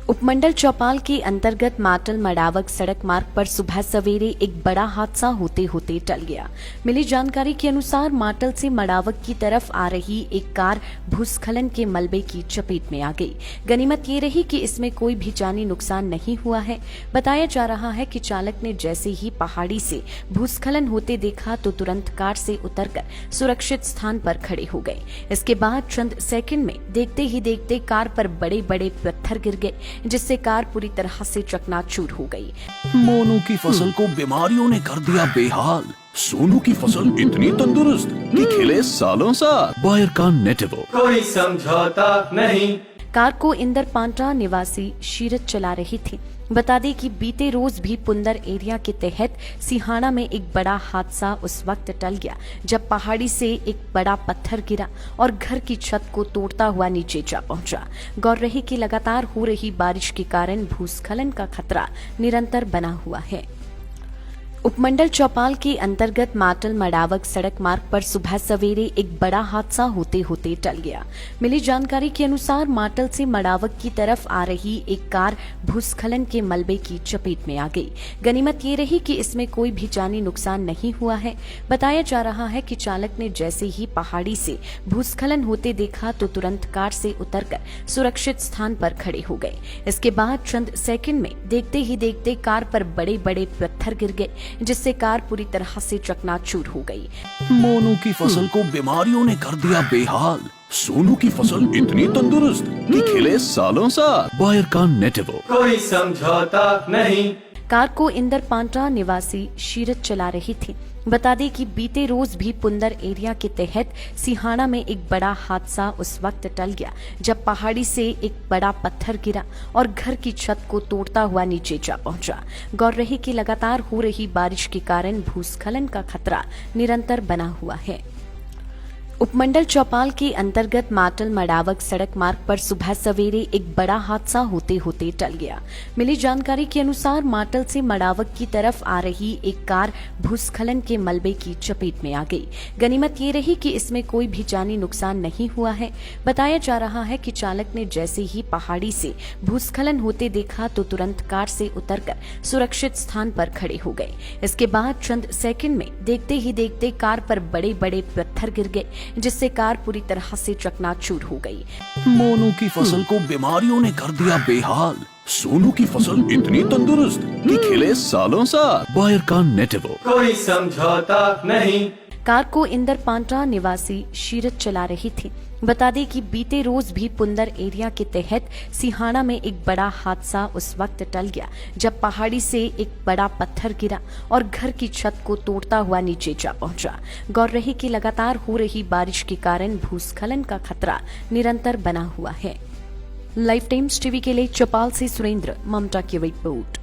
उपमंडल चौपाल के अंतर्गत माटल मडावक सड़क मार्ग पर सुबह सवेरे एक बड़ा हादसा होते होते टल गया। मिली जानकारी के अनुसार माटल से मडावक की तरफ आ रही एक कार भूस्खलन के मलबे की चपेट में आ गई। गनीमत ये रही कि इसमें कोई भी जानी नुकसान नहीं हुआ है। बताया जा रहा है कि चालक ने जैसे ही पहाड़ी से भूस्खलन होते देखा तो तुरंत कार से उतरकर सुरक्षित स्थान पर खड़े हो गए। इसके बाद चंद सेकंड में देखते ही देखते कार पर बड़े बड़े पत्थर गिर गए, जिससे कार पूरी तरह से चकनाचूर हो गई। मोनू की फसल को बीमारियों ने कर दिया बेहाल। सोनू की फसल इतनी तंदुरुस्त कि खिले सालों साथ। बायर का नेटिवो कोई समझौता नहीं। कार को इंदर पांटा निवासी शीरत चला रही थी। बता दें कि बीते रोज भी पुंदर एरिया के तहत सिहाना में एक बड़ा हादसा उस वक्त टल गया जब पहाड़ी से एक बड़ा पत्थर गिरा और घर की छत को तोड़ता हुआ नीचे जा पहुंचा। गौर रहे कि लगातार हो रही बारिश के कारण भूस्खलन का खतरा निरंतर बना हुआ है। उपमंडल चौपाल के अंतर्गत माटल मडावक सड़क मार्ग पर सुबह सवेरे एक बड़ा हादसा होते होते टल गया। मिली जानकारी के अनुसार माटल से मडावक की तरफ आ रही एक कार भूस्खलन के मलबे की चपेट में आ गई। गनीमत ये रही कि इसमें कोई भी जानी नुकसान नहीं हुआ है। बताया जा रहा है कि चालक ने जैसे ही पहाड़ी से भूस्खलन होते देखा तो तुरंत कार से उतरकर सुरक्षित स्थान पर खड़े हो गए। इसके बाद चंद सेकंड में देखते ही देखते कार पर बड़े बड़े पत्थर गिर गए, जिससे कार पूरी तरह से चकनाचूर हो गई। मोनू की फसल को बीमारियों ने कर दिया बेहाल। सोनू की फसल इतनी तंदुरुस्त कि खिले सालों साथ। बायर का नेटिवो कोई समझौता नहीं। कार को इंदर पांटा निवासी शीरत चला रही थी। बता दें कि बीते रोज भी पुंदर एरिया के तहत सिहाना में एक बड़ा हादसा उस वक्त टल गया जब पहाड़ी से एक बड़ा पत्थर गिरा और घर की छत को तोड़ता हुआ नीचे जा पहुंचा। गौर रहे कि लगातार हो रही बारिश के कारण भूस्खलन का खतरा निरंतर बना हुआ है। उपमंडल चौपाल के अंतर्गत माटल मडावक सड़क मार्ग पर सुबह सवेरे एक बड़ा हादसा होते होते टल गया। मिली जानकारी के अनुसार माटल से मडावक की तरफ आ रही एक कार भूस्खलन के मलबे की चपेट में आ गई। गनीमत ये रही कि इसमें कोई भी जानी नुकसान नहीं हुआ है। बताया जा रहा है कि चालक ने जैसे ही पहाड़ी से भूस्खलन होते देखा तो तुरंत कार से उतरकर सुरक्षित स्थान पर खड़े हो गए। इसके बाद चंद सेकंड में देखते ही देखते कार पर बड़े बड़े पत्थर गिर गए, जिससे कार पूरी तरह से चकनाचूर हो गई। मोनू की फसल को बीमारियों ने कर दिया बेहाल। सोनू की फसल इतनी तंदुरुस्त कि खिले सालों साथ। बायर का नेटिवो कोई समझौता नहीं। कार को इंदर पांटा निवासी शीरत चला रही थी। बता दें कि बीते रोज भी पुंदर एरिया के तहत सिहाना में एक बड़ा हादसा उस वक्त टल गया जब पहाड़ी से एक बड़ा पत्थर गिरा और घर की छत को तोड़ता हुआ नीचे जा पहुंचा। गौर रहे कि लगातार हो रही बारिश के कारण भूस्खलन का खतरा निरंतर बना हुआ है। लाइफ टाइम्स टीवी के लिए चौपाल से सुरेंद्र ममता की रिपोर्ट।